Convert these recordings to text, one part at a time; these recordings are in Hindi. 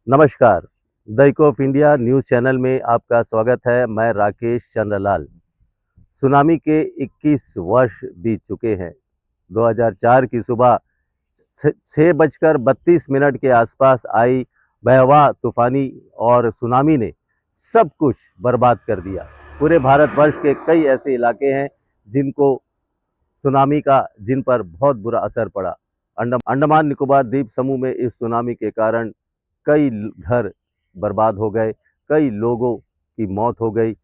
नमस्कार। The eco of India news channel में आपका स्वागत है। मैं राकेश चंद्रलाल। सुनामी के 21 वर्ष बीत चुके हैं। 2004 की सुबह 6:32 के आसपास आई भयावह तूफानी और सुनामी ने सब कुछ बर्बाद कर दिया। पूरे भारतवर्ष के कई ऐसे इलाके हैं जिनको सुनामी का जिन पर बहुत बुरा असर पड़ा। अंडमान निकोबार द्वीप समूह में इस सुनामी के कारण कई घर बर्बाद हो गए, कई लोगों की मौत हो गई।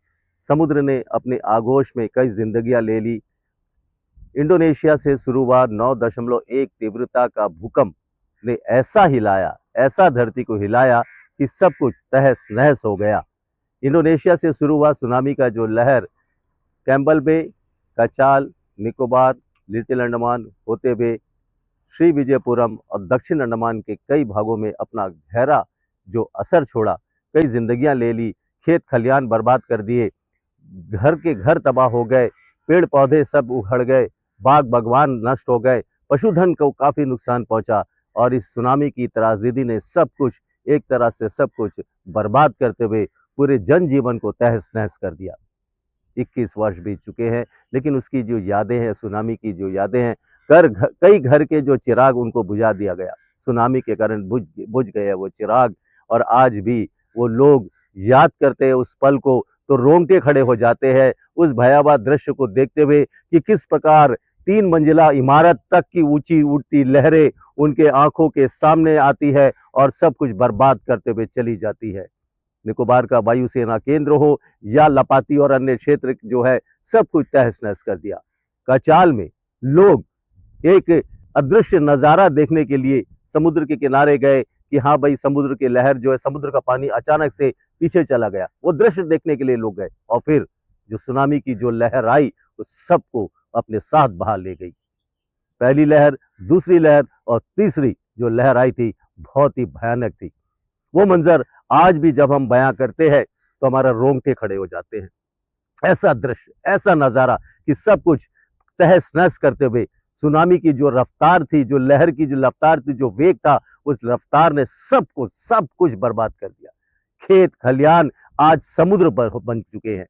समुद्र ने अपने आगोश में कई जिंदगियां ले ली। इंडोनेशिया से शुरू हुआ 9.1 तीव्रता का भूकंप ने ऐसा हिलाया, ऐसा धरती को हिलाया कि सब कुछ तहस नहस हो गया। इंडोनेशिया से शुरू हुआ सुनामी का जो लहर कैम्बल बे, कचाल, निकोबार, लिटिल अंडमान होते हुए श्री विजयपुरम और दक्षिण अंडमान के कई भागों में अपना गहरा जो असर छोड़ा, कई जिंदगियां ले ली, खेत खलियान बर्बाद कर दिए, घर के घर तबाह हो गए, पेड़ पौधे सब उखड़ गए, बाग बागवान नष्ट हो गए, पशुधन को काफी नुकसान पहुंचा। और इस सुनामी की त्रासदी ने सब कुछ एक तरह से सब कुछ बर्बाद करते हुए पूरे जनजीवन को तहस नहस कर दिया। 21 वर्ष बीत चुके हैं, लेकिन उसकी जो यादें हैं, सुनामी की जो यादें हैं, कई घर के जो चिराग उनको बुझा दिया गया। सुनामी के कारण बुझ बुझ गए वो चिराग। और आज भी वो लोग याद करते हैं उस पल को तो रोंगटे खड़े हो जाते हैं उस भयावह दृश्य को देखते हुए कि किस प्रकार 3 मंजिला इमारत तक की ऊंची उठती लहरें उनके आंखों के सामने आती है और सब कुछ बर्बाद करते हुए चली जाती है। निकोबार का वायुसेना केंद्र हो या लपाती और अन्य क्षेत्र जो है, सब कुछ तहस नहस कर दिया। कचाल में लोग एक अदृश्य नजारा देखने के लिए समुद्र के किनारे गए कि हाँ भाई, समुद्र की लहर जो है, समुद्र का पानी अचानक से पीछे चला गया, वो दृश्य देखने के लिए लोग गए। और फिर जो सुनामी की जो लहर आई वो सबको अपने साथ बहा ले गई। पहली लहर, दूसरी लहर और तीसरी जो लहर आई थी, बहुत ही भयानक थी। वो मंजर आज भी जब हम बयां करते हैं तो हमारा रोंगटे खड़े हो जाते हैं। ऐसा दृश्य, ऐसा नजारा कि सब कुछ तहस नहस करते हुए सुनामी की जो रफ्तार थी, जो लहर की जो रफ्तार थी, जो वेग था, उस रफ्तार ने सब कुछ बर्बाद कर दिया। खेत खलियान आज समुद्र पर बन चुके हैं।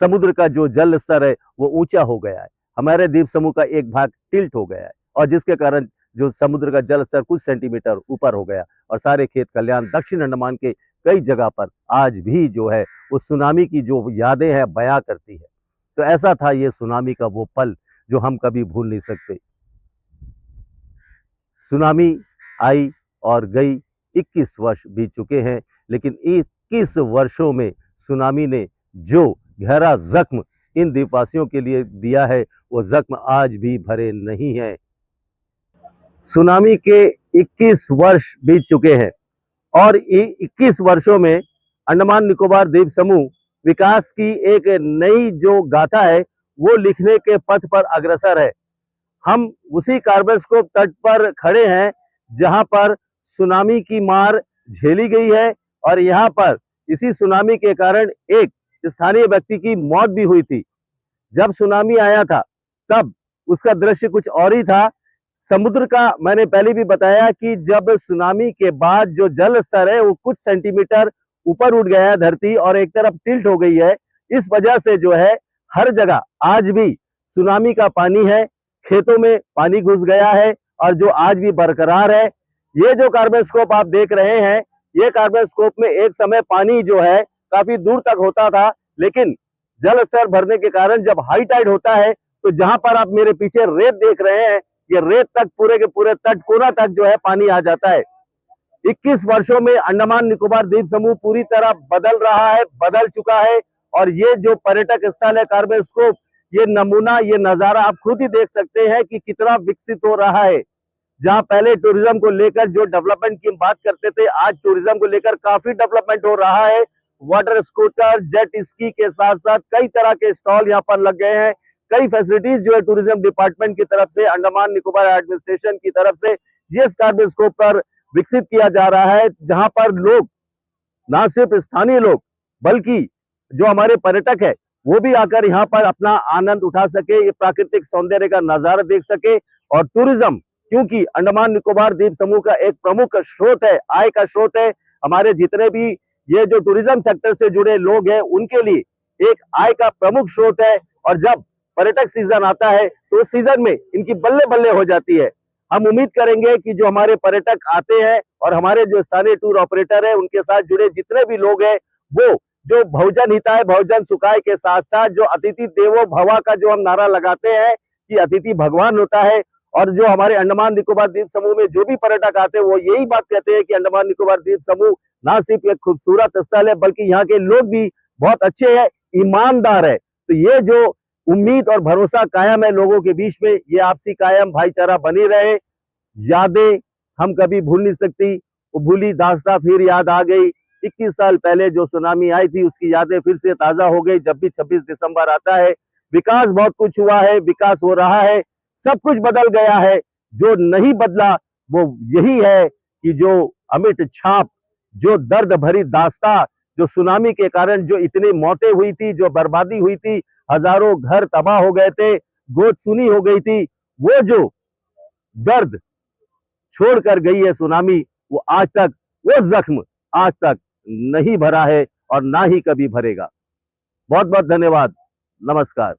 समुद्र का जो जल स्तर है वो ऊंचा हो गया है। हमारे द्वीप समूह का एक भाग टिल्ट हो गया है और जिसके कारण जो समुद्र का जल स्तर कुछ सेंटीमीटर ऊपर हो गया और सारे खेत खलियान दक्षिण अंडमान के कई जगह पर आज भी जो है वो सुनामी की जो यादें हैं बयां करती है। तो ऐसा था ये सुनामी का वो पल जो हम कभी भूल नहीं सकते। सुनामी आई और गई, 21 वर्ष बीत चुके हैं, लेकिन 21 वर्षों में सुनामी ने जो गहरा जख्म इन द्वीपवासियों के लिए दिया है, वो जख्म आज भी भरे नहीं है। सुनामी के 21 वर्ष बीत चुके हैं और 21 वर्षों में अंडमान निकोबार द्वीप समूह विकास की एक नई जो गाथा है वो लिखने के पथ पर अग्रसर है। हम उसी कार्बेस्कोप तट पर खड़े हैं जहां पर सुनामी की मार झेली गई है और यहाँ पर इसी सुनामी के कारण एक स्थानीय व्यक्ति की मौत भी हुई थी। जब सुनामी आया था तब उसका दृश्य कुछ और ही था। समुद्र का मैंने पहले भी बताया कि जब सुनामी के बाद जो जल स्तर है वो कुछ सेंटीमीटर ऊपर उठ गया है धरती और एक तरफ टिल्ट हो गई है। इस वजह से जो है हर जगह आज भी सुनामी का पानी है, खेतों में पानी घुस गया है और जो आज भी बरकरार है। ये जो कार्बोस्कोप आप देख रहे हैं, ये कार्बोस्कोप में एक समय पानी जो है काफी दूर तक होता था, लेकिन जल स्तर भरने के कारण जब हाई टाइड होता है तो जहां पर आप मेरे पीछे रेत देख रहे हैं, ये रेत तक पूरे के पूरे तट कोना तक जो है पानी आ जाता है। 21 वर्षों में अंडमान निकोबार द्वीप समूह पूरी तरह बदल रहा है, बदल चुका है। और ये जो पर्यटक स्थल है कार्बोस्कोप, ये नमूना, ये नजारा आप खुद ही देख सकते हैं कि कितना विकसित हो रहा है। जहां पहले टूरिज्म को लेकर जो डेवलपमेंट की बात करते थे, आज टूरिज्म को लेकर काफी डेवलपमेंट हो रहा है। वाटर स्कूटर, जेट स्की के साथ साथ कई तरह के स्टॉल यहाँ पर लग गए हैं। कई फैसिलिटीज जो है टूरिज्म डिपार्टमेंट की तरफ से, अंडमान निकोबार एडमिनिस्ट्रेशन की तरफ से ये कार्बोस्कोप पर विकसित किया जा रहा है, जहां पर लोग, ना सिर्फ स्थानीय लोग बल्कि जो हमारे पर्यटक है वो भी आकर यहाँ पर अपना आनंद उठा सके, ये प्राकृतिक सौंदर्य का नजारा देख सके। और टूरिज्म, क्योंकि अंडमान निकोबार द्वीप समूह का एक प्रमुख स्रोत है, आय का स्रोत है। हमारे जितने भी ये जो टूरिज्म सेक्टर से जुड़े लोग हैं उनके लिए एक आय का प्रमुख स्रोत है। और जब पर्यटक सीजन आता है तो उस सीजन में इनकी बल्ले बल्ले हो जाती है। हम उम्मीद करेंगे कि जो हमारे पर्यटक आते हैं और हमारे जो स्थानीय टूर ऑपरेटर है उनके साथ जुड़े जितने भी लोग हैं वो जो बहुजन हिताय बहुजन सुखाय के साथ साथ जो अतिथि देवो भव का जो हम नारा लगाते हैं कि अतिथि भगवान होता है, और जो हमारे अंडमान निकोबार द्वीप समूह में जो भी पर्यटक आते हैं वो यही बात कहते हैं कि अंडमान निकोबार द्वीप समूह ना सिर्फ एक खूबसूरत स्थल है बल्कि यहाँ के लोग भी बहुत अच्छे हैं, ईमानदार है। तो ये जो उम्मीद और भरोसा कायम है लोगों के बीच में, ये आपसी कायम भाईचारा बनी रहे। यादें हम कभी भूल नहीं सकती, वो भूली दास्तां फिर याद आ गई। 21 साल पहले जो सुनामी आई थी उसकी यादें फिर से ताजा हो गई। जब भी 26 दिसंबर आता है, विकास बहुत कुछ हुआ है, विकास हो रहा है, सब कुछ बदल गया है। जो नहीं बदला वो यही है कि जो अमिट छाप, जो दर्द भरी दास्तां, जो सुनामी के कारण जो इतनी मौतें हुई थी, जो बर्बादी हुई थी, हजारों घर तबाह हो गए थे, गोद सुनी हो गई थी, वो जो दर्द छोड़कर गई है सुनामी, वो आज तक, वो जख्म आज तक नहीं भरा है और ना ही कभी भरेगा। बहुत बहुत धन्यवाद। नमस्कार।